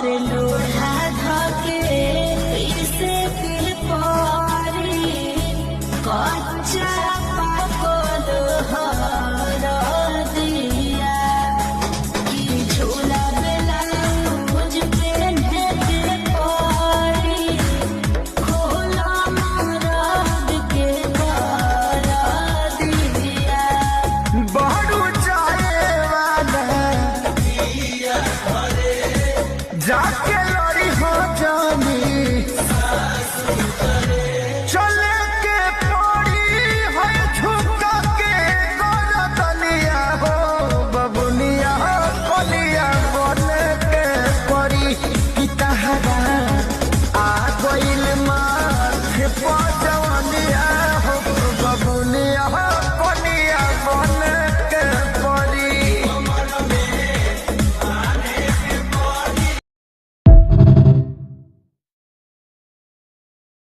और लोढ़ा धके इसे दिल पारी कच्चा पाकल हर दिया कि झोला ब्लाउज पहने के पारी खोला मरद के कर दिया। बहरू जाए वाला जाके